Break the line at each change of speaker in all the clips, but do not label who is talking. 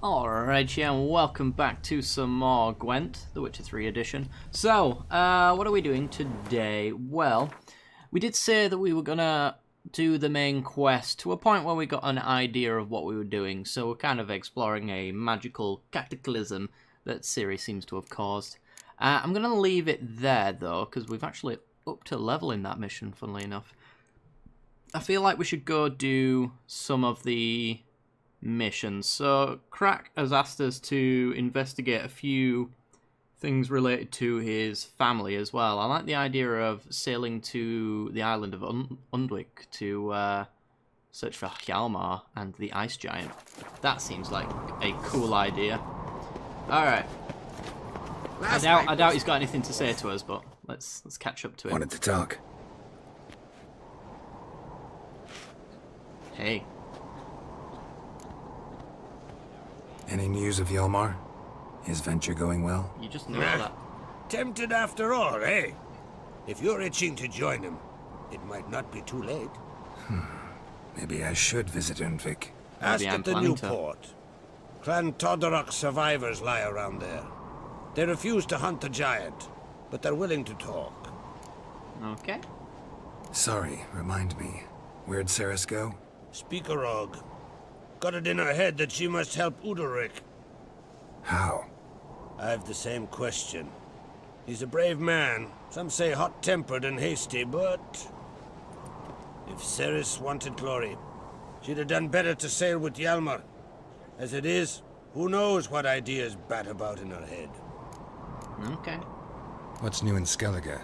Alright, yeah, and welcome back to some more Gwent, The Witcher 3 edition. So, what are we doing today? Well, we did say that we were gonna do the main quest to a point where we got an idea of what we were doing, so we're kind of exploring a magical cataclysm that Ciri seems to have caused. I'm gonna leave it there, though, because we've actually upped a level in that mission, funnily enough. I feel like we should go do some of the missions. So Crack has asked us to investigate a few things related to his family as well. I like the idea of sailing to the island of Undvik to search for Hjalmar and the ice giant. That seems like a cool idea. Alright. I doubt he's got anything to say to us, but let's catch up to him.
Wanted to talk.
Hey.
Any news of Hjalmar? His venture going well?
You just know that.
Tempted after all, eh? If you're itching to join him, it might not be too late.
Maybe I should visit Undvik.
Ask
I'm
at the
planning
new
to.
port. Clan Todorok survivors lie around there. They refuse to hunt the giant, but they're willing to talk.
Okay.
Sorry, remind me. Where'd Ceres go?
Speakerog. Got it in her head that she must help Udalryk.
How?
I've the same question. He's a brave man. Some say hot-tempered and hasty, but if Ceres wanted glory, she'd have done better to sail with Hjalmar. As it is, who knows what ideas bat about in her head.
Okay.
What's new in Skellige?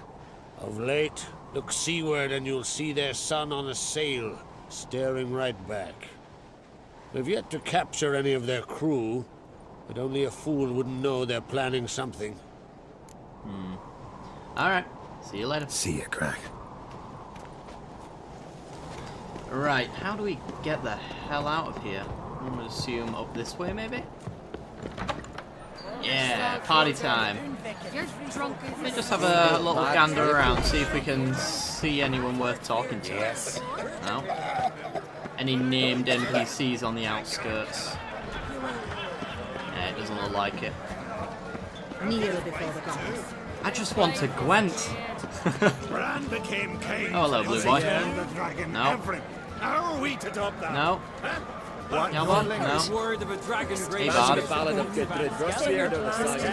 Of late, look seaward and you'll see their sun on a sail, staring right back. We've yet to capture any of their crew, but only a fool wouldn't know they're planning something.
Alright. See you later.
See ya, Crack.
Right, how do we get the hell out of here? I'm gonna assume up this way, maybe? Yeah, party time. Let me just have a little gander around, see if we can see anyone worth talking to. Yes. No? Any named NPCs on the outskirts? Yeah, it doesn't look like it. I just want to Gwent.
Bran became king.
Oh, hello, blue boy. No.
How are we to top that?
No.
What?
Come on, no.
Word of a dragon
Hey, Bard.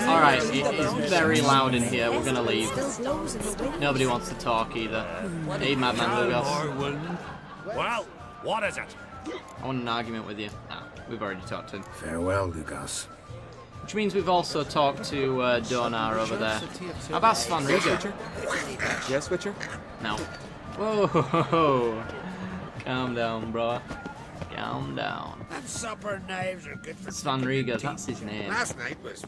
Alright, it's very loud in here. We're gonna leave. Nobody wants to talk either. Hey, Madman Lugos.
Well, what is it?
I want an argument with you. Nah, we've already talked to him.
Farewell, Lugos.
Which means we've also talked to Donar over there. How about Svanriga?
Yes, Witcher?
No. Whoa. Calm down, bro. Calm down.
And supper knives are good for
Svanriga, that's his name.
Last night was...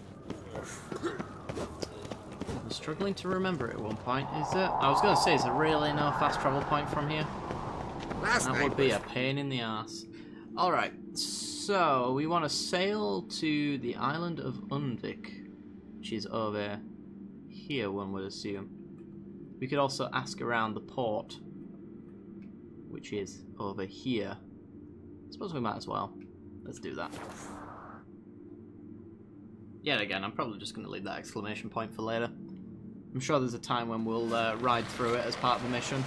I'm struggling to remember at one point. Is it? I was going to say, is there really no fast travel point from here? That would be a pain in the ass. Alright, so we want to sail to the island of Undvik, which is over here, one would assume. We could also ask around the port, which is over here. I suppose we might as well. Let's do that. Yet again, I'm probably just going to leave that exclamation point for later. I'm sure there's a time when we'll ride through it as part of the mission.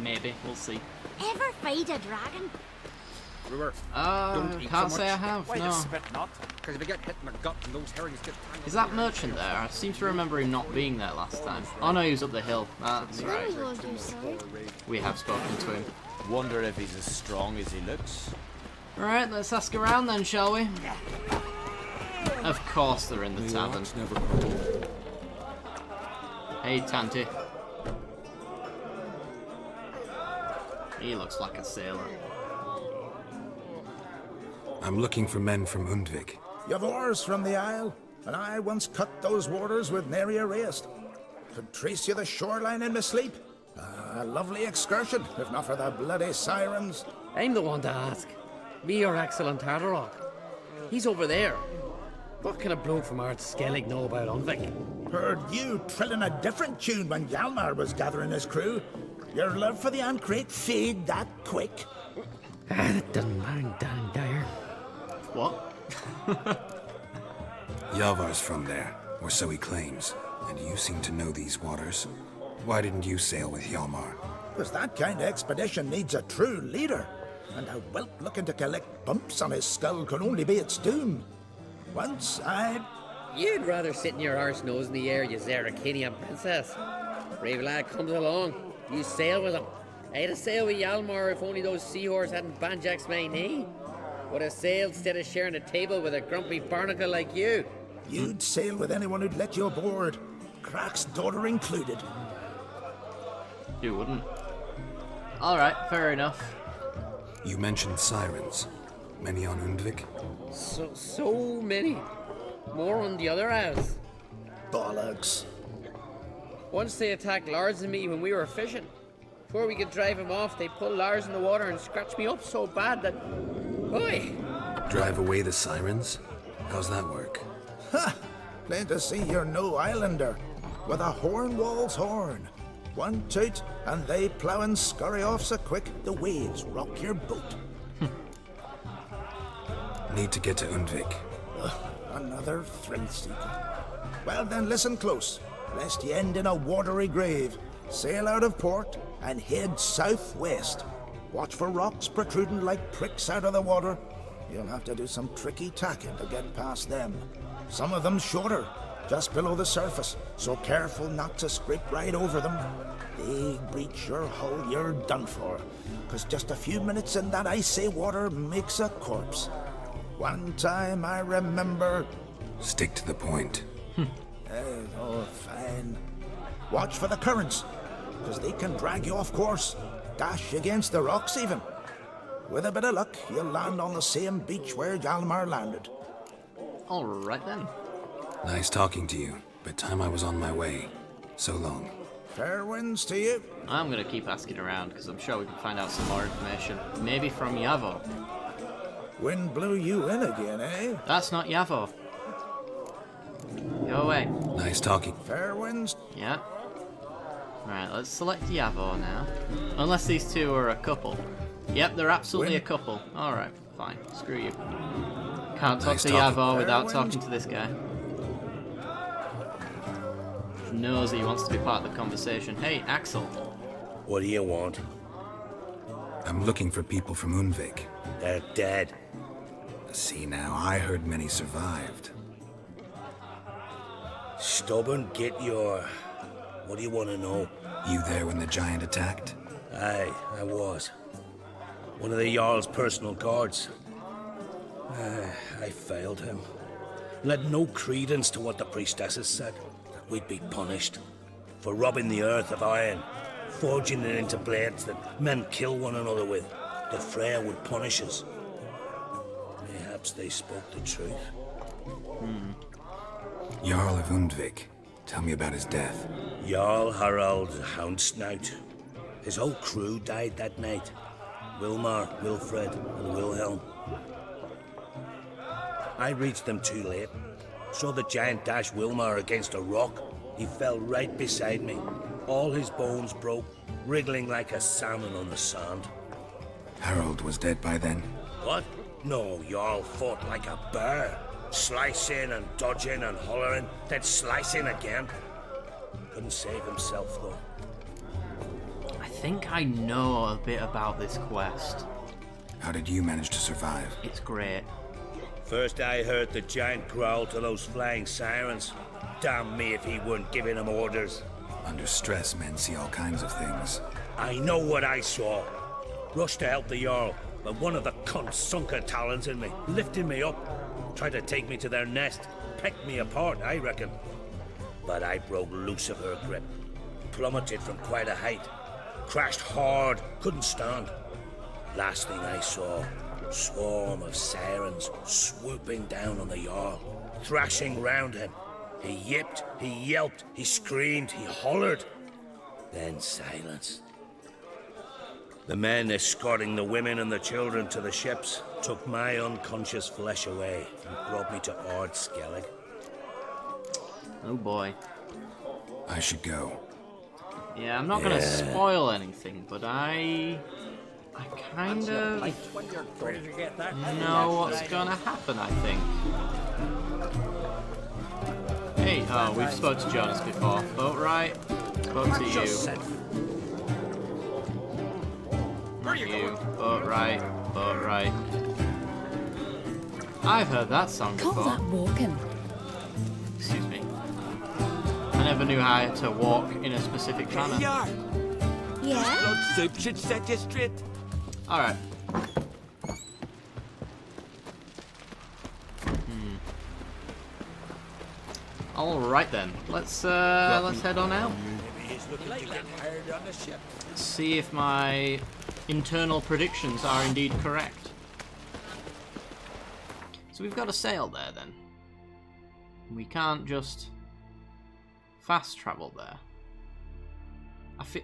Maybe, we'll see.
Ever fight a dragon?
Brewer,
Can't say I have,
why
no.
the spit not? Because if you get hit in the gut and those herrings get tangled...
Is that merchant there? I seem to remember him not being there last time. Oh no, he was up the hill. That's right. We have spoken to him.
Wonder if he's as strong as he looks.
Alright, let's ask around then, shall we? Of course they're in the tavern. Hey, Tanty. He looks like a sailor.
I'm looking for men from Undvik.
Yavors from the Isle, and I once cut those waters with nary a raist. Could trace you the shoreline in my sleep. A lovely excursion, if not for the bloody sirens.
I'm the one to ask. Me or Axel and Todorok. He's over there. What can a bloke from Ard Skellig know about Undvik?
Heard you trilling a different tune when Hjalmar was gathering his crew. Your love for the Ancrate fade that quick.
That doesn't mind down there.
What?
Yavar's from there, or so he claims, and you seem to know these waters. Why didn't you sail with Hjalmar?
Because that kind of expedition needs a true leader. And a whelp looking to collect bumps on his skull could only be its doom. Once I...
You'd rather sit in your arse nose in the air, you Zarakanian princess. Brave lad comes along, you sail with him. I'd have sailed with Hjalmar if only those seahorses hadn't banjaxed my knee. Would have sailed instead of sharing a table with a grumpy barnacle like you.
You'd sail with anyone who'd let you aboard. Crack's daughter included.
You wouldn't. Alright, fair enough.
You mentioned sirens. Many on Undvik?
So many. More on the other house.
Bollocks.
Once they attacked Lars and me when we were fishing. Before we could drive him off, they pulled Lars in the water and scratched me up so bad that... Oi!
Drive away the sirens? How's that work?
Ha! Plain to see you're no islander. With a horn wall's horn. One toot, and they plough and scurry off so quick the waves rock your boat.
Need to get to Undvik.
Another thrill seeker. Well then, listen close, lest ye end in a watery grave. Sail out of port and head southwest. Watch for rocks protruding like pricks out of the water. You'll have to do some tricky tacking to get past them. Some of them shorter, just below the surface, so careful not to scrape right over them. They breach your hull, you're done for. 'Cause just a few minutes in that icy water makes a corpse. One time I remember...
Stick to the point.
Oh, fine. Watch for the currents, 'cause they can drag you off course. Dash against the rocks even. With a bit of luck, you'll land on the same beach where Hjalmar landed.
Alright then.
Nice talking to you, but time I was on my way. So long.
Fair winds to you.
I'm gonna keep asking around because I'm sure we can find out some more information. Maybe from Yavo.
Wind blew you in again, eh?
That's not Yavo. Go away.
Nice talking.
Fair winds.
Yeah. Right, let's select Yavo now. Unless these two are a couple. Yep, they're absolutely a couple. Alright, fine. Screw you. Can't talk
Nice
to
talking.
Yavo without
Fair
talking to this guy. Knows that he wants to be part of the conversation. Hey, Axel.
What do you want?
I'm looking for people from Undvik.
They're dead.
See now, I heard many survived.
Stubborn, get your... What do you want to know?
You there when the giant attacked?
Aye, I was. One of the Jarl's personal guards. I failed him. Led no credence to what the priestesses said. That we'd be punished. For robbing the earth of iron. Forging it into blades that men kill one another with. The Freya would punish us. Perhaps they spoke the truth.
Jarl of Undvik. Tell me about his death.
Jarl Harald Houndsnout. His whole crew died that night. Wilmar, Wilfred, and Wilhelm. I reached them too late. Saw the giant dash Wilmar against a rock. He fell right beside me. All his bones broke, wriggling like a salmon on the sand.
Harold was dead by then.
What? No, Jarl fought like a bear. Slicing and dodging and hollering, then slicing again. Couldn't save himself, though.
I think I know a bit about this quest.
How did you manage to survive?
It's great.
First I heard the giant growl to those flying sirens. Damn me if he weren't giving them orders.
Under stress, men see all kinds of things.
I know what I saw. Rushed to help the Jarl, but one of the cunts sunk her talons in me, lifting me up. Tried to take me to their nest. Pecked me apart, I reckon. But I broke loose of her grip. Plummeted from quite a height. Crashed hard, couldn't stand. Last thing I saw, swarm of sirens swooping down on the Jarl, thrashing round him. He yipped, he yelped, he screamed, he hollered. Then silence. The men escorting the women and the children to the ships took my unconscious flesh away and brought me to Ard Skellig.
Oh boy.
I should go.
Yeah, I'm not gonna spoil anything, but I I kind of
When you're going to get that.
know what's gonna happen, I think. Hey, oh, we've spoke to Jonas before. Boat right. Spoke to you. Not you. Boat right. Boat right. I've heard that song
Call
before.
that walking.
Excuse me. I never knew how to walk in a specific manner.
Yeah?
Blood soup should set you straight.
Alright. Alright then. Let's head on out.
Maybe he's looking to get hired on the ship.
See if my internal predictions are indeed correct. So we've got a sail there then. We can't just fast travel there.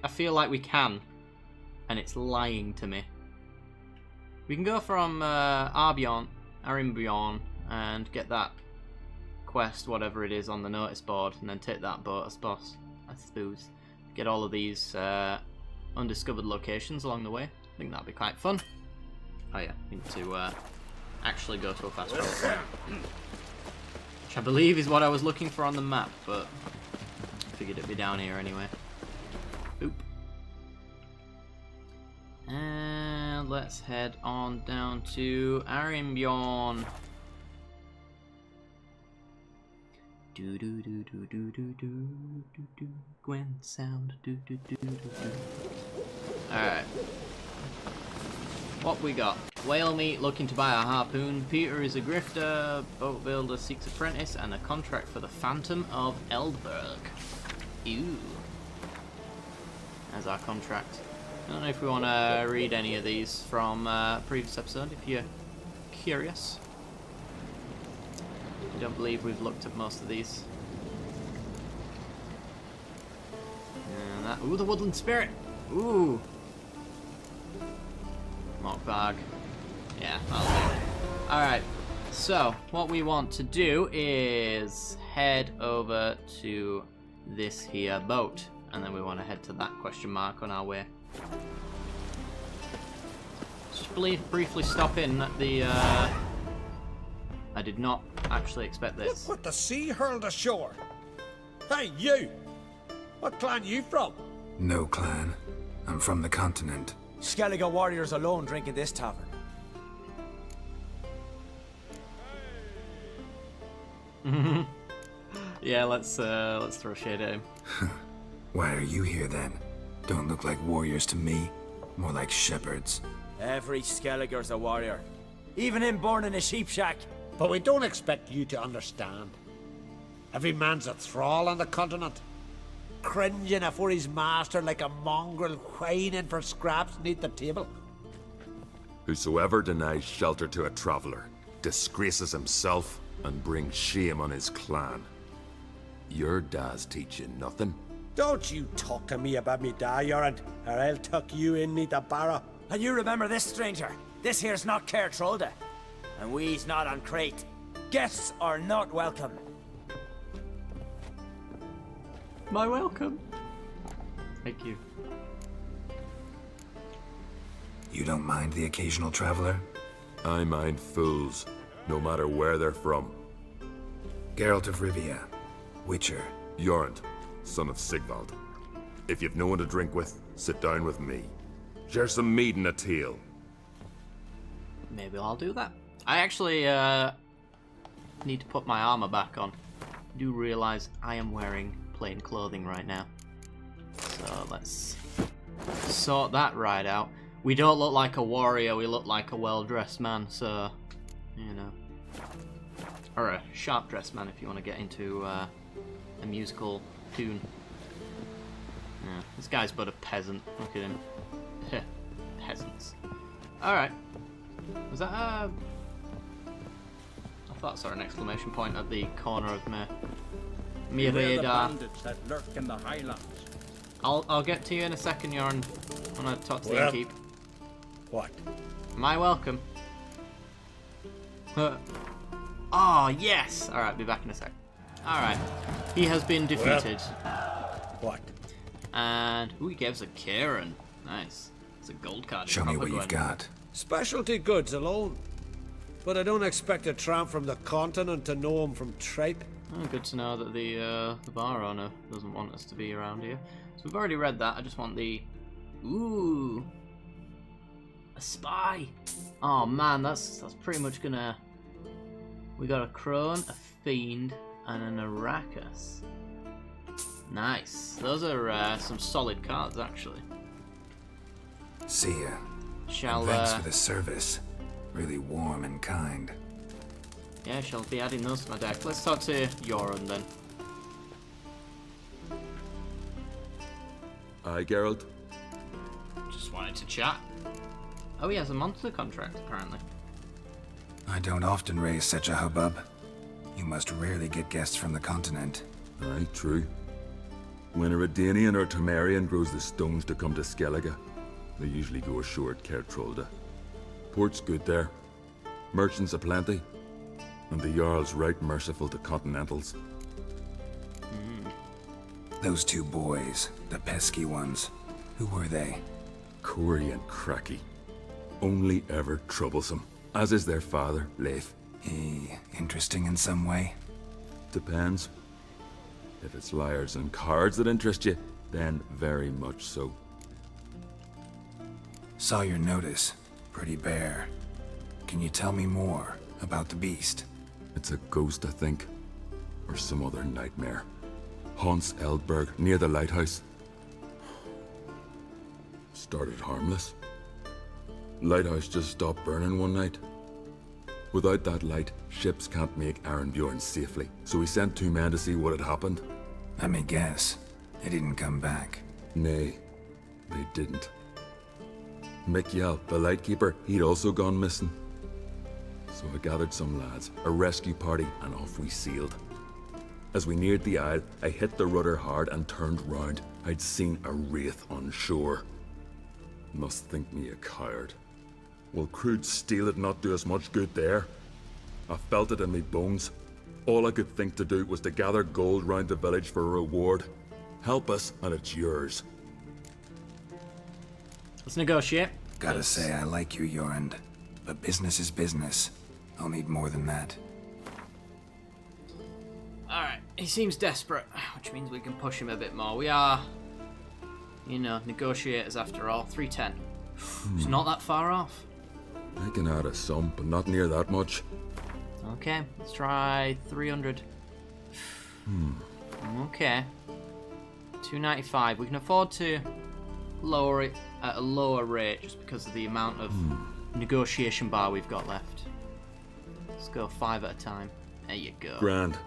I feel like we can, and it's lying to me. We can go from Arimbion and get that quest, whatever it is, on the notice board, and then take that boat, I suppose. Get all of these undiscovered locations along the way. I think that'd be quite fun. Oh yeah, we need to actually go to a fast travel point, which I believe is what I was looking for on the map, but I figured it'd be down here anyway. Oop. And let's head on down to Arimbion. Do do do do do do do do do. Gwen sound. Do do do do do. Alright. What we got? Whale meat looking to buy a harpoon. Peter is a grifter. Boat builder seeks apprentice and a contract for the Phantom of Eldberg. Ew. As our contract. I don't know if we want to read any of these from previous episode, if you're curious. I don't believe we've looked at most of these. And that, ooh, the Woodland Spirit! Ooh! Mock bag. Yeah, that'll do. Alright, so what we want to do is head over to this here boat. And then we want to head to that question mark on our way. Just briefly stop in at the... I did not actually expect this.
Look what the sea hurled ashore. Hey, you! What clan you from?
No clan. I'm from the continent.
Skellige warriors alone drink in this tavern.
Yeah, let's throw shade at him.
Why are you here then? Don't look like warriors to me. More like shepherds.
Every Skellige's a warrior. Even him born in a sheep shack.
But we don't expect you to understand. Every man's a thrall on the continent. Cringing afore his master like a mongrel whining for scraps neath the table.
Whosoever denies shelter to a traveller disgraces himself and brings shame on his clan. Your dad's teaching nothing.
Don't you talk to me about me da, Yoran, or I'll tuck you in neath the barrow.
And you remember this, stranger. This here's not Caer Trolde. And we's not on Crete. Guests are not welcome.
My welcome. Thank you.
You don't mind the occasional traveler?
I mind fools, no matter where they're from.
Geralt of Rivia, Witcher.
Jorund, son of Sigvald. If you've no one to drink with, sit down with me. Share some mead and a tale.
Maybe I'll do that. I actually need to put my armor back on. I do realize I am wearing plain clothing right now. So let's sort that right out. We don't look like a warrior, we look like a well-dressed man, so, you know. Or a sharp-dressed man if you want to get into a musical tune. Yeah, this guy's but a peasant. Look at him. Peasants. Alright. Was that I thought I saw an exclamation point at the corner of my
Beware the
radar.
bandits that lurk in the highlands.
I'll get to you in a second, Jorn. When I talk to the
Well.
innkeep.
What?
Am I welcome? Oh, yes! Alright, be back in a sec. Alright. He has been defeated.
What?
And, ooh, he gave us a Karen. Nice. It's a gold card.
Show me what you've got.
Specialty goods alone. But I don't expect a tramp from the continent to know him from tripe.
Oh, good to know that the bar owner doesn't want us to be around here. So we've already read that. I just want the... Ooh. A spy. Oh man, that's pretty much gonna... We got a crone, a fiend, and an Arrakis. Nice. Those are some solid cards, actually.
See ya.
Shall
Thanks for the service. Really warm and kind.
Yeah, shall be adding those to my deck. Let's talk to Yoren then.
Aye, Geralt.
Just wanted to chat. Oh, he has a monthly contract, apparently.
I don't often raise such a hubbub. You must rarely get guests from the continent.
Aye, true. When a Redanian or Temerian grows the stones to come to Skellige, they usually go ashore at Kertrolde. Port's good there. Merchants aplenty. And the Jarl's right merciful to continentals.
Those two boys, the pesky ones, who were they?
Corey and Cracky. Only ever troublesome. As is their father, Leif.
He interesting in some way?
Depends. If it's liars and cards that interest you, then very much so.
Saw your notice. Pretty bare. Can you tell me more about the beast?
It's a ghost, I think. Or some other nightmare. Haunts Eldberg, near the lighthouse. Started harmless. Lighthouse just stopped burning one night. Without that light, ships can't make Arenbjorn safely, so we sent 2 men to see what had happened.
Let me guess. They didn't come back.
Nay, they didn't. Mikjal, the lightkeeper, he'd also gone missing. So I gathered some lads, a rescue party, and off we sailed. As we neared the isle, I hit the rudder hard and turned round. I'd seen a wraith on shore. Must think me a coward. Will crude steel it not do us much good there? I felt it in me bones. All I could think to do was to gather gold round the village for a reward. Help us, and it's yours.
Let's negotiate.
Gotta say, I like you, Jorund. But business is business. I'll need more than that.
Alright, he seems desperate, which means we can push him a bit more. We are, you know, negotiators after all. 310. It's not that far off.
I can add a sum, but not near that much.
Okay, let's try 300. Okay. 295. We can afford to lower it at a lower rate just because of the amount of negotiation bar we've got left. Let's go 5 at a time. There you go.
Grand.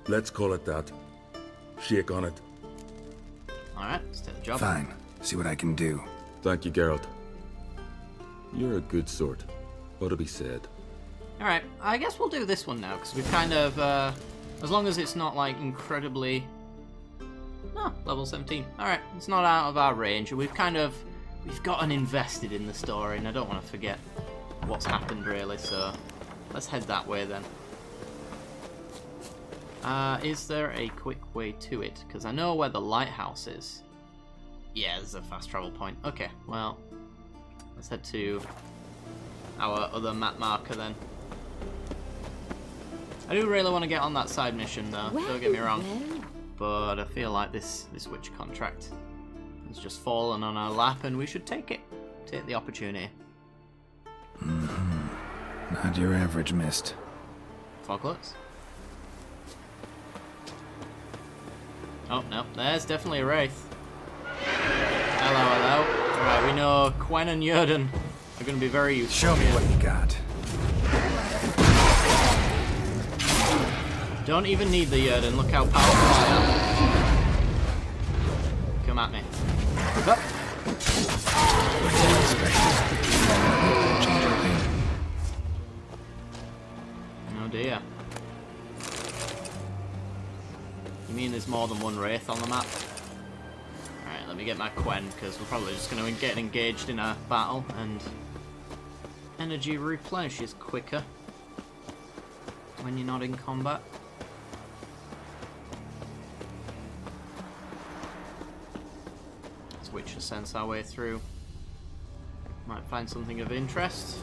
Let's call it that. Shake on it.
Alright, let's take the job.
Fine. See what I can do.
Thank you, Geralt. You're a good sort. Ought to be said.
Alright, I guess we'll do this one now, because we've kind of, as long as it's not, like, incredibly... No, level 17. Alright, it's not out of our range, and we've gotten invested in the story, and I don't want to forget what's happened, really, so let's head that way, then. Is there a quick way to it? Because I know where the lighthouse is. Yeah, there's a fast travel point. Okay, well, let's head to our other map marker, then. I do really want to get on that side mission, though, don't get me wrong. But I feel like this witch contract has just fallen on our lap, and we should take it. Take the opportunity.
Not your average mist.
Foglets? Oh, no, there's definitely a wraith. Hello, hello. Alright, we know Quen and Yrden are going to be very useful.
Show me what you got.
Don't even need the Yrden, look how powerful I am. Come at me. Up. Oh dear. You mean there's more than one wraith on the map? Alright, let me get my Quen, because we're probably just going to get engaged in a battle, and energy replenishes quicker when you're not in combat. Let's Witcher sense our way through. Might find something of interest.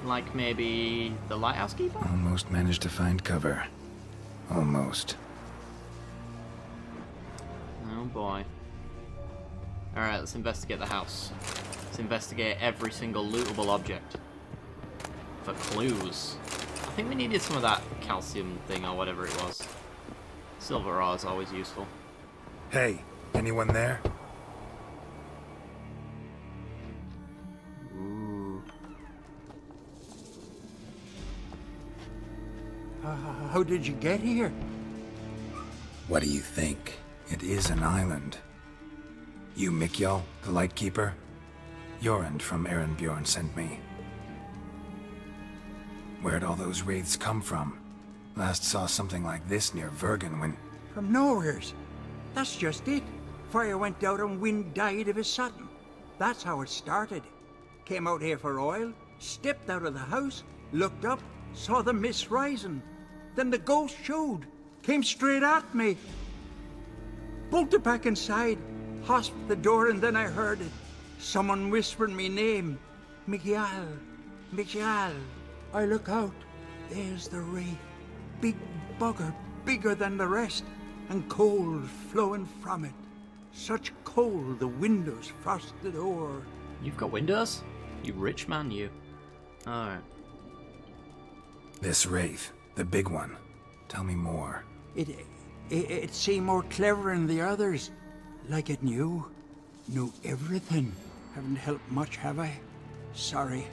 Like maybe the lighthouse keeper?
Almost managed to find cover. Almost.
Oh boy. Alright, let's investigate the house. Let's investigate every single lootable object. For clues. I think we needed some of that calcium thing or whatever it was. Silver ore is always useful.
Hey, anyone there?
Ooh.
How did you get here?
What do you think? It is an island. You Mikjal, the Lightkeeper? Jorund from Erenbjorn sent me. Where'd all those wraiths come from? Last saw something like this near Vergen when...
From nowheres. That's just it. Fire went out and wind died of a sudden. That's how it started. Came out here for oil, stepped out of the house, looked up, saw the mist rising. Then the ghost showed, came straight at me. Bolted back inside, hosped the door, and then I heard it. Someone whispering me name. Mikjal. Mikjal. I look out. There's the wraith. Big bugger, bigger than the rest, and cold flowing from it. Such cold the windows frosted o'er.
You've got windows? You rich man, you. Alright.
This wraith, the big one. Tell me more.
It seemed more clever than the others. Like it knew everything. Haven't helped much, have I? Sorry.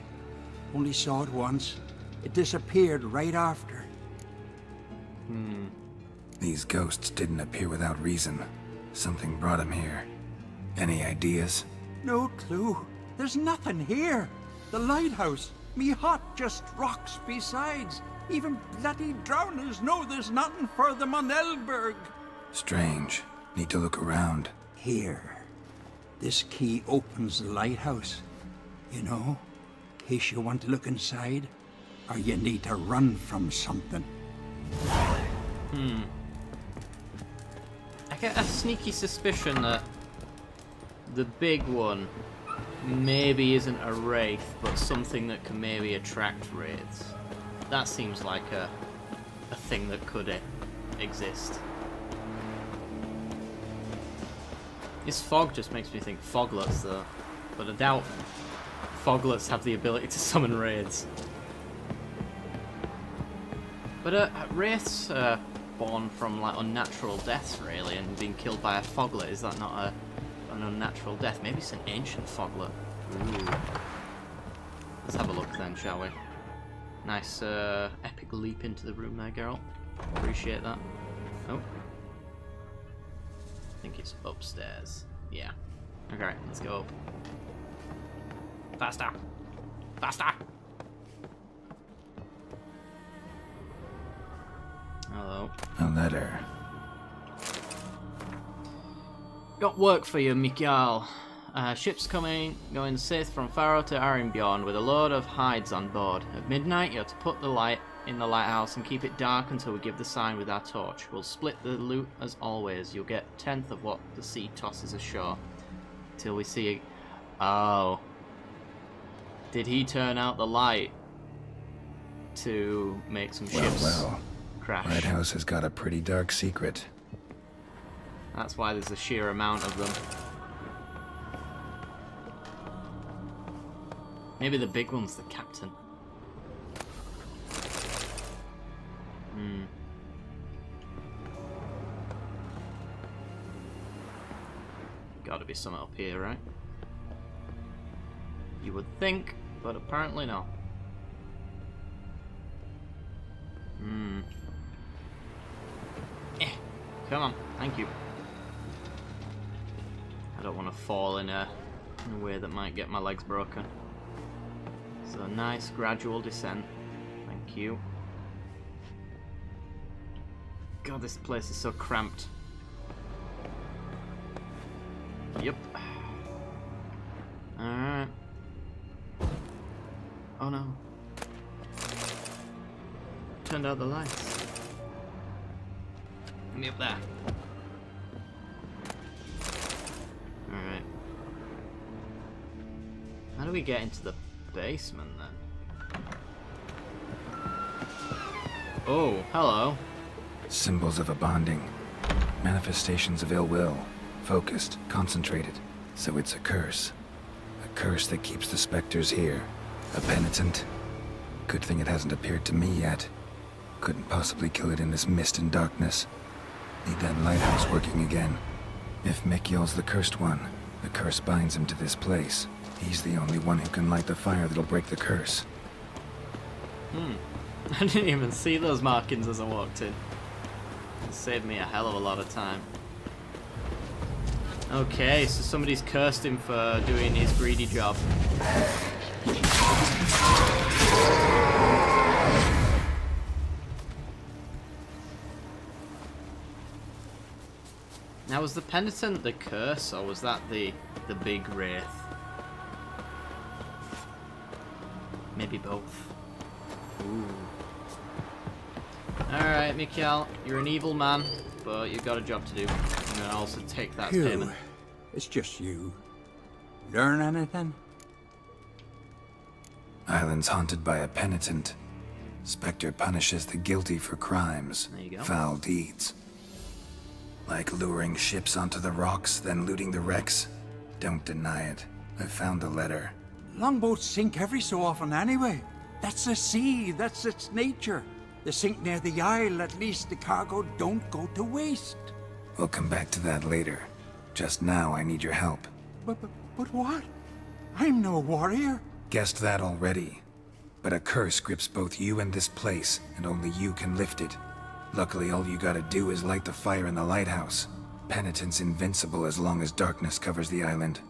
Only saw it once. It disappeared right after.
These ghosts didn't appear without reason. Something brought them here. Any ideas?
No clue. There's nothing here. The lighthouse. Me hut just rocks besides. Even bloody drowners know there's nothing for them on Elberg.
Strange. Need to look around.
Here. This key opens the lighthouse. You know, in case you want to look inside, or you need to run from something.
I get a sneaky suspicion that the big one maybe isn't a wraith, but something that can maybe attract wraiths. That seems like a thing that could exist. This fog just makes me think foglets, though. But I doubt foglets have the ability to summon wraiths. But wraiths are born from like unnatural deaths, really, and being killed by a foglet, is that not an unnatural death? Maybe it's an ancient foglet. Ooh. Let's have a look then, shall we? Nice epic leap into the room there, Geralt. Appreciate that. Oh. I think it's upstairs. Yeah. Okay, let's go up. Faster! Faster! Hello.
A letter.
Got work for you, Mikjal. Ship's going south from Faro to Erenbjorn with a load of hides on board. At midnight, you're to put the light in the lighthouse and keep it dark until we give the sign with our torch. We'll split the loot as always. You'll get a tenth of what the sea tosses ashore. Till we see... Oh. Did he turn out the light to make some ships
Well.
crash?
Lighthouse has got a pretty dark secret.
That's why there's a sheer amount of them. Maybe the big one's the captain. Gotta be something up here, right? You would think, but apparently not. Come on, thank you. I don't want to fall in a way that might get my legs broken. So nice gradual descent. Thank you. God, this place is so cramped. Yep. Alright. Oh no. Turned out the lights. Get me up there. Alright. How do we get into the basement then? Oh, hello.
Symbols of a bonding. Manifestations of ill will. Focused, concentrated. So it's a curse. A curse that keeps the specters here. A penitent. Good thing it hasn't appeared to me yet. Couldn't possibly kill it in this mist and darkness. Need that lighthouse working again. If Mikyol's the cursed one, the curse binds him to this place. He's the only one who can light the fire that'll break the curse.
I didn't even see those markings as I walked in. It saved me a hell of a lot of time. Okay, so somebody's cursed him for doing his greedy job. Now, was the penitent the curse, or was that the big wraith? Maybe both. Ooh. Alright, Mikyol, you're an evil man, but you've got a job to do. I'm gonna also take that as
Phew.
payment.
It's just you. Learn anything?
Island's haunted by a penitent. Spectre punishes the guilty for crimes,
There you go.
foul deeds. Like luring ships onto the rocks, then looting the wrecks. Don't deny it. I found the letter.
Longboats sink every so often anyway. That's the sea, that's its nature. They sink near the isle, at least the cargo don't go to waste.
We'll come back to that later. Just now, I need your help.
But what? I'm no warrior.
Guessed that already. But a curse grips both you and this place, and only you can lift it. Luckily, all you gotta do is light the fire in the lighthouse. Penitent's invincible as long as darkness covers the island.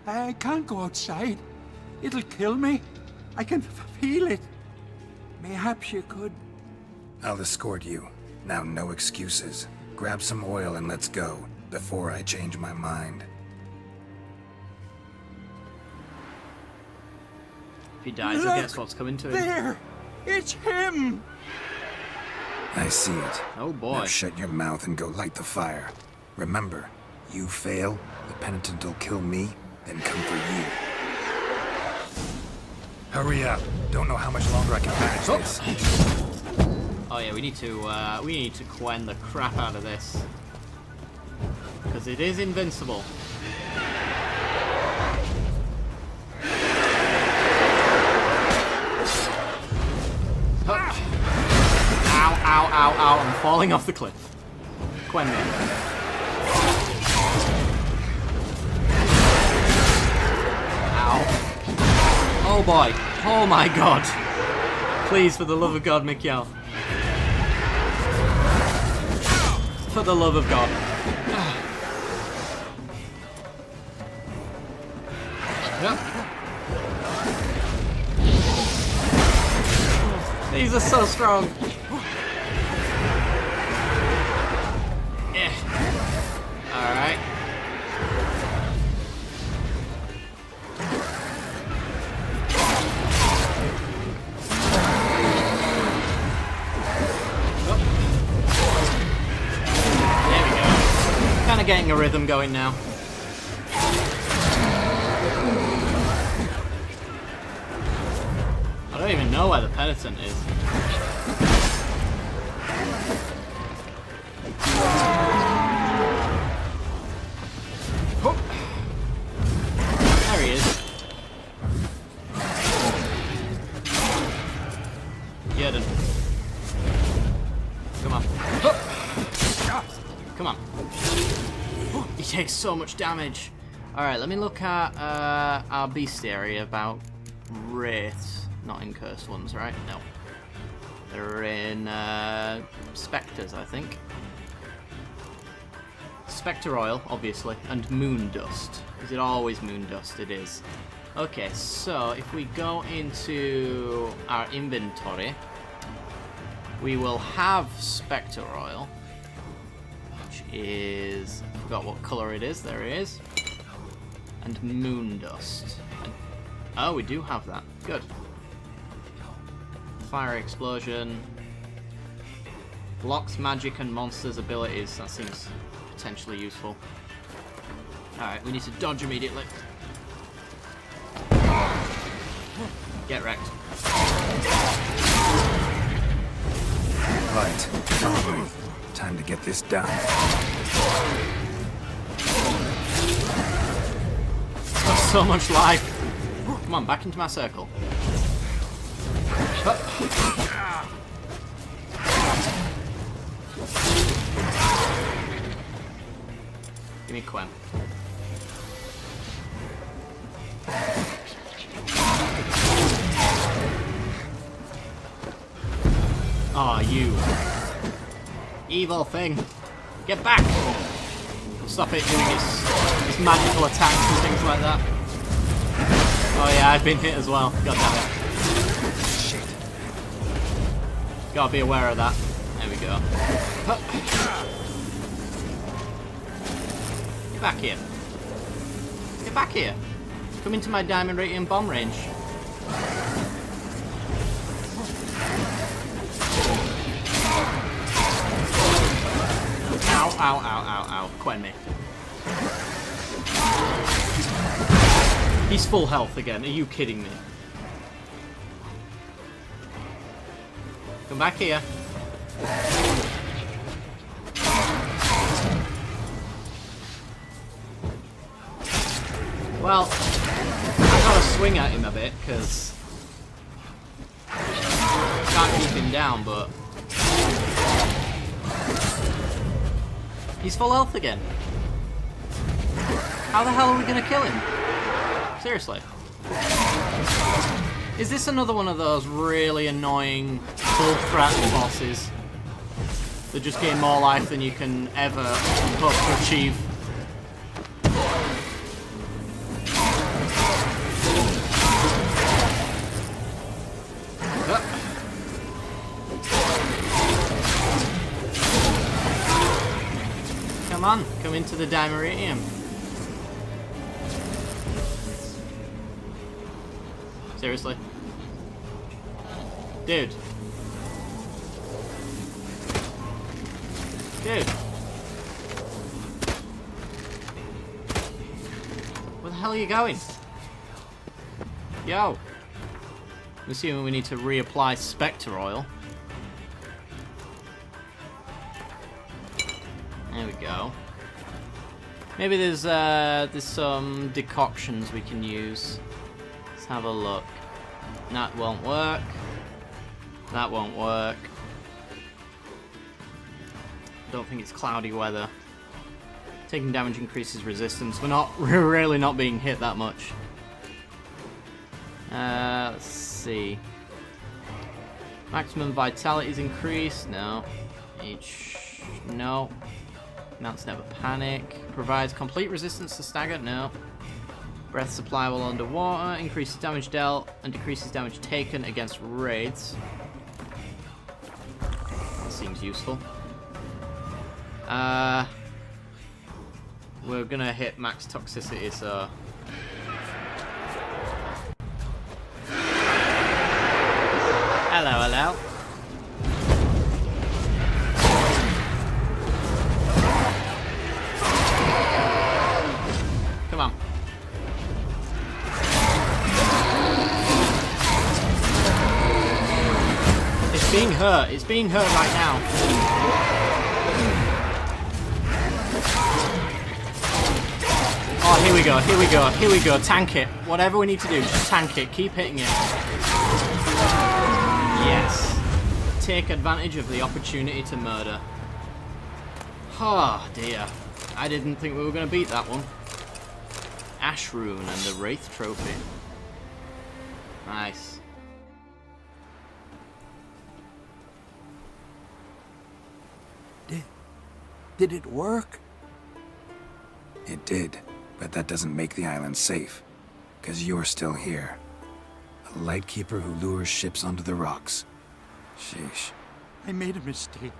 I can't go outside. It'll kill me. I can feel it. Mayhaps you could.
I'll escort you. Now, no excuses. Grab some oil and let's go, before I change my mind.
If he dies, I guess what's coming to him.
There! It's him!
I see it.
Oh boy.
Now shut your mouth and go light the fire. Remember, you fail, the penitent will kill me, then come for you. Hurry up. Don't know how much longer I can manage this.
Oh yeah, we need to quen the crap out of this. Because it is invincible. Ow, ow, ow, ow, I'm falling off the cliff. Quen me. Ow. Oh boy. Oh my god. Please, for the love of God, Mikyol. For the love of God. Yep. These are so strong. Yeah. Alright. There we go. Kind of getting a rhythm going now. I don't even know where the penitent is. Oh. There he is. Get him. Come on. Come on. He takes so much damage. Alright, let me look at our bestiary about wraiths. Not in cursed ones, right? No. They're in spectres, I think. Spectre oil, obviously, and moon dust. Is it always moon dust? It is. Okay, so if we go into our inventory, we will have spectre oil, which is, I forgot what color it is. There it is. And moon dust. Oh, we do have that. Good. Fire explosion. Blocks magic and monsters' abilities. That seems potentially useful. Alright, we need to dodge immediately. Get wrecked.
Right. Finally. Time to get this done.
Got so much life. Come on, back into my circle. Give me Quen. Oh, you evil thing. Get back! Stop it doing its magical attacks and things like that. Oh yeah, I've been hit as well. God damn it.
Shit.
Gotta be aware of that. There we go. Get back here. Get back here. Come into my diamond radiant bomb range. Ow, ow, ow, ow, ow. Quen me. He's full health again. Are you kidding me? Come back here. Well, I've got to swing at him a bit, because can't keep him down, but he's full health again. How the hell are we going to kill him? Seriously. Is this another one of those really annoying full threat bosses that just gain more life than you can ever hope to achieve? Come on, come into the Dimerium. Seriously? Dude. Dude. Where the hell are you going? Yo. I'm assuming we need to reapply Spectre Oil. There we go. Maybe there's some decoctions we can use. Let's have a look. That won't work. That won't work. Don't think it's cloudy weather. Taking damage increases resistance. We're really not being hit that much. Let's see. Maximum vitality is increased. No. No. Mounts never panic. Provides complete resistance to stagger. No. Breath supply while underwater. Increases damage dealt and decreases damage taken against raids. That seems useful. We're gonna hit max toxicity, so. Hello, hello. Come on. It's being hurt. It's being hurt right now. Oh, here we go. Here we go. Here we go. Tank it. Whatever we need to do, just tank it. Keep hitting it. Yes. Take advantage of the opportunity to murder. Oh dear. I didn't think we were going to beat that one. Ash Rune and the Wraith Trophy. Nice.
Did it work?
It did, but that doesn't make the island safe. 'Cause you're still here. A lightkeeper who lures ships onto the rocks. Sheesh.
I made a mistake.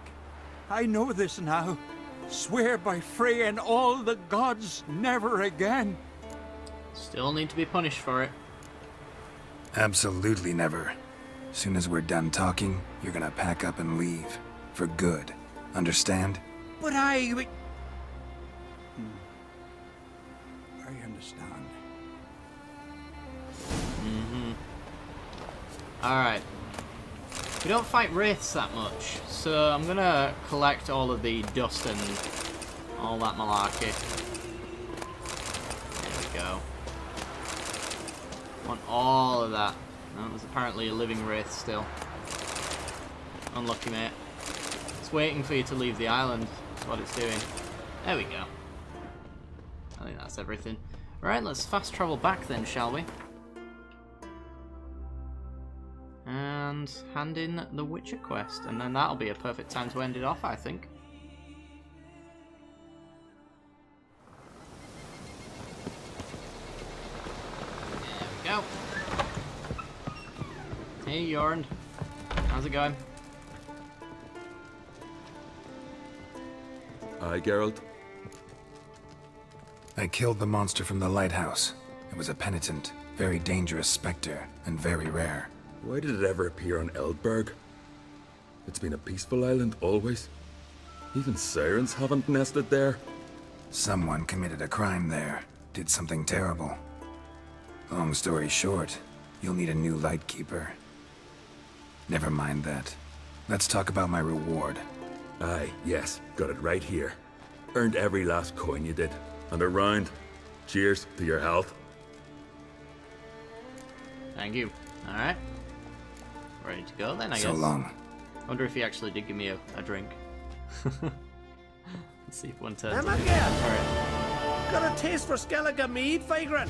I know this now. Swear by Frey and all the gods, never again.
Still need to be punished for it.
Absolutely never. Soon as we're done talking, you're gonna pack up and leave. For good. Understand?
But I understand.
Alright. We don't fight wraiths that much, so I'm gonna collect all of the dust and all that malarkey. There we go. Want all of that. No, there's apparently a living wraith still. Unlucky, mate. It's waiting for you to leave the island. That's what it's doing. There we go. I think that's everything. Right, let's fast travel back then, shall we? And hand in the Witcher quest, and then that'll be a perfect time to end it off, I think. There we go. Hey, Jorn. How's it going?
Aye, Geralt.
I killed the monster from the lighthouse. It was a penitent, very dangerous specter, and very rare.
Why did it ever appear on Eldberg? It's been a peaceful island always. Even sirens haven't nested there.
Someone committed a crime there. Did something terrible. Long story short, you'll need a new lightkeeper. Never mind that. Let's talk about my reward.
Aye, yes, got it right here. Earned every last coin you did. And a round. Cheers to your health.
Thank you. Alright. Ready to go then, I guess.
So long.
I wonder if he actually did give me a drink. Let's see if one turns.
Alright. Got a taste for Skellige mead, Vagrant?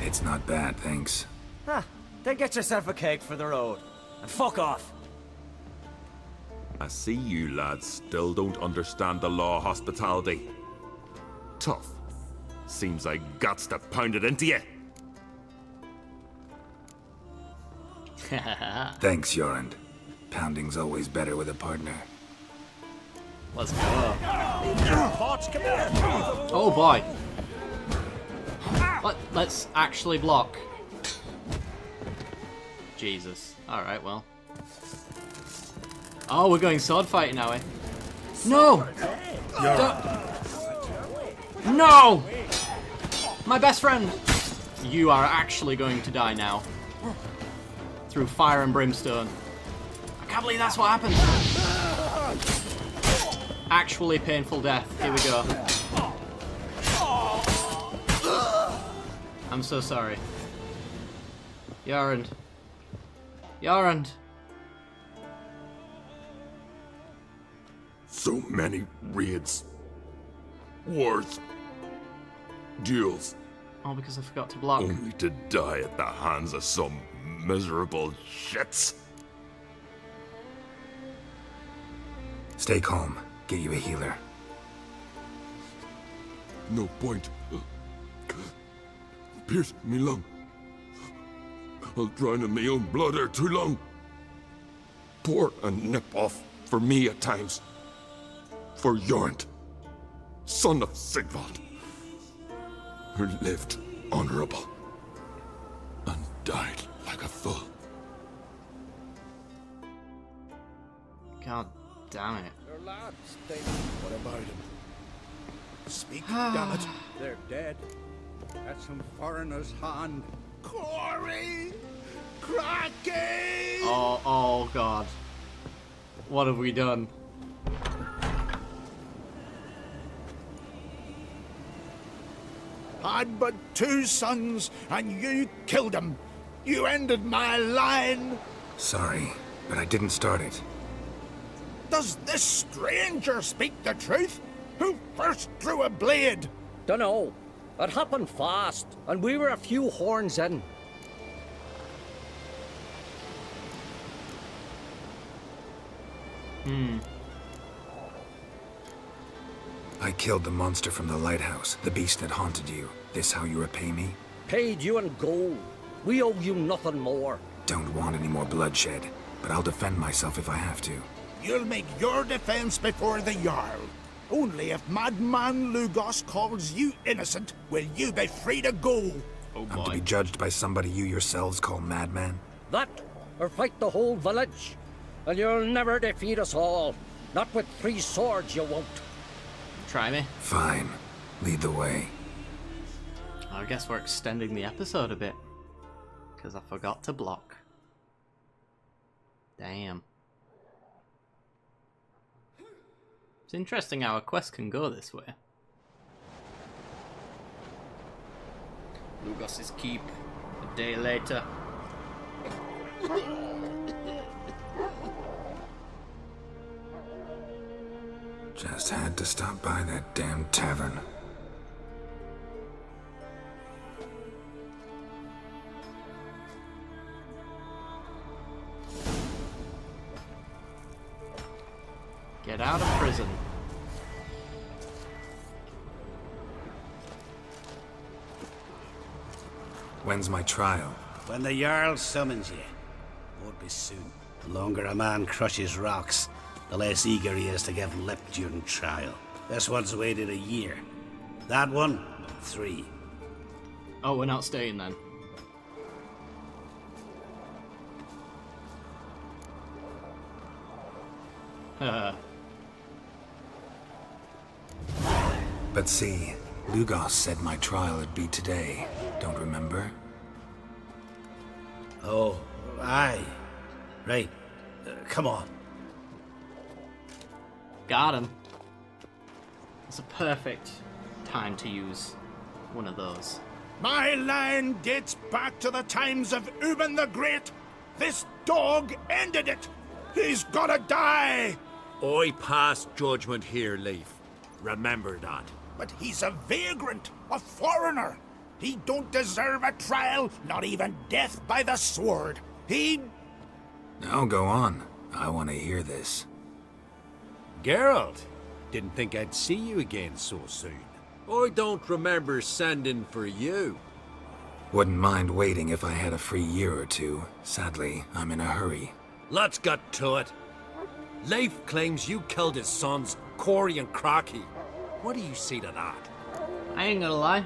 It's not bad, thanks.
Huh. Then get yourself a cake for the road. And fuck off.
I see you lads still don't understand the law of hospitality. Tough. Seems I gots to pound it into you.
Thanks, Jorund. Pounding's always better with a partner.
Let's go.
Come here.
Oh boy. Let's actually block. Jesus. Alright, well. Oh, we're going sword fighting, are we? No! No! My best friend! You are actually going to die now. Through fire and brimstone. I can't believe that's what happened. Actually painful death. Here we go. I'm so sorry. Jorund. Jorund.
So many raids. Wars. Duels.
Oh, because I forgot to block.
Only to die at the hands of some miserable shits.
Stay calm. Get you a healer.
No point. Pierce me lung. I'll drown in my own blood ere too long. Pour a nip off for me at times. For Jorund, son of Sigvald, who lived honorable and died like a fool.
God damn it.
They're lads.
What about him? Speak, damn it.
They're dead. At some foreigner's hand.
Corey! Cracky!
Oh god. What have we done?
I'd but 2 sons, and you killed them. You ended my line.
Sorry, but I didn't start it.
Does this stranger speak the truth? Who first drew a blade?
Dunno. It happened fast, and we were a few horns in.
I killed the monster from the lighthouse, the beast that haunted you. This how you repay me?
Paid you in gold. We owe you nothing more.
Don't want any more bloodshed, but I'll defend myself if I have to.
You'll make your defense before the Jarl. Only if Madman Lugos calls you innocent will you be free to go.
Oh
I'm to
boy.
be judged by somebody you yourselves call madman?
That, or fight the whole village. And you'll never defeat us all. Not with 3 swords, you won't.
Try me.
Fine. Lead the way.
I guess we're extending the episode a bit. Because I forgot to block. Damn. It's interesting how a quest can go this way. Lugos's keep. A day later.
Just had to stop by that damn tavern.
Get out of prison.
When's my trial?
When the Jarl summons you. Won't be soon. The longer a man crushes rocks, the less eager he is to give lip during trial. This one's waited a year. That one, 3.
Oh, we're not staying then.
But see, Lugos said my trial would be today. Don't remember?
Oh, aye. Right. Come on.
Got him. It's a perfect time to use one of those.
My line dates back to the times of Uben the Great. This dog ended it. He's gotta die.
I pass judgment here, Leif. Remember that.
But he's a vagrant, a foreigner. He don't deserve a trial, not even death by the sword.
Now go on. I want to hear this.
Geralt, didn't think I'd see you again so soon. I don't remember sending for you.
Wouldn't mind waiting if I had a free year or two. Sadly, I'm in a hurry.
Let's get to it. Leif claims you killed his sons, Corey and Crocky. What do you say to that?
I ain't gonna lie.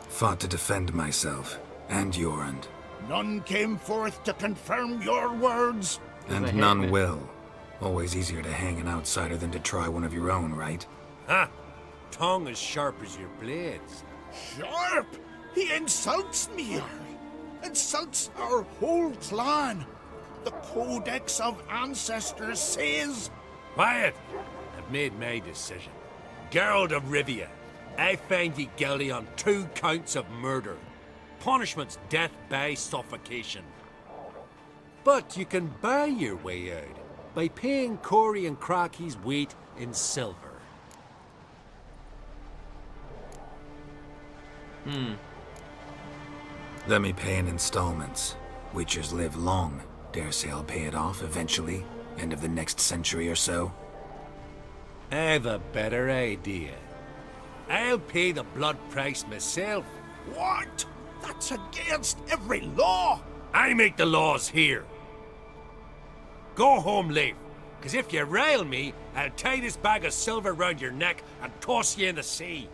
Fought to defend myself, and Jorund.
None came forth to confirm your words.
And none will. Always easier to hang an outsider than to try one of your own, right?
Ha! Tongue as sharp as your blades.
Sharp? He insults me. Insults our whole clan. The Codex of Ancestors says...
Quiet! I've made my decision. Geralt of Rivia, I find ye guilty on 2 counts of murder. Punishment's death by suffocation. But you can buy your way out by paying Corey and Crocky's weight in silver.
Let me pay in installments. Witchers live long. Dare say I'll pay it off eventually. End of the next century or so.
I've a better idea. I'll pay the blood price myself.
What? That's against every law.
I make the laws here. Go home, Leif, because if you rile me, I'll tie this bag of silver round your neck and toss you in the sea.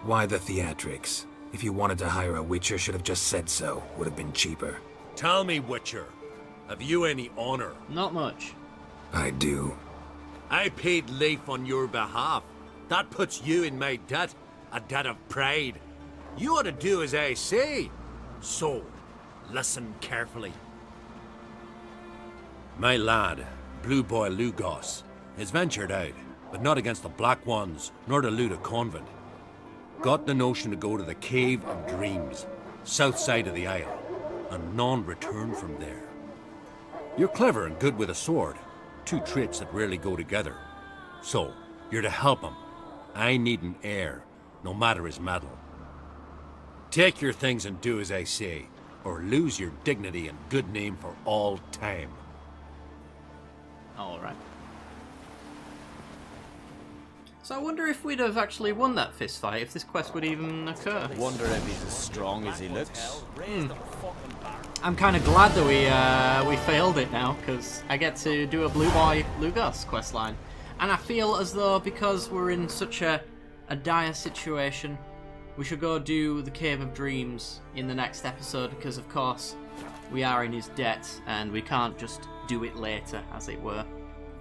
Why the theatrics? If you wanted to hire a Witcher, should have just said so. Would have been cheaper.
Tell me, Witcher, have you any honor?
Not much.
I do.
I paid Leif on your behalf. That puts you in my debt, a debt of pride. You ought to do as I say. So, listen carefully. My lad, Blue Boy Lugos, has ventured out, but not against the Black Ones, nor to loot a convent. Got the notion to go to the Cave of Dreams, south side of the Isle, and none return from there. You're clever and good with a sword, 2 traits that rarely go together. So, you're to help him. I need an heir, no matter his mettle. Take your things and do as I say, or lose your dignity and good name for all time.
Alright. So I wonder if we'd have actually won that fist fight, if this quest would even occur.
Wonder if he's as strong as he looks.
I'm kind of glad that we failed it now, because I get to do a Blue Boy Lugos questline. And I feel as though, because we're in such a dire situation, we should go do the Cave of Dreams in the next episode, because of course we are in his debt, and we can't just do it later, as it were.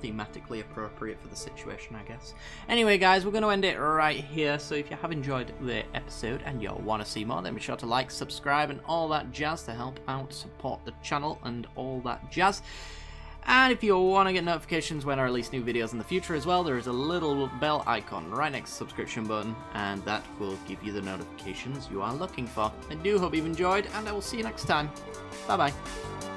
thematically appropriate for the situation, I guess. Anyway, guys, we're going to end it right here. So if you have enjoyed the episode and you want to see more, then be sure to like, subscribe, and all that jazz to help out support the channel and all that jazz. And if you want to get notifications when I release new videos in the future as well, there is a little bell icon right next to the subscription button, and that will give you the notifications you are looking for. I do hope you've enjoyed, and I will see you next time. Bye bye.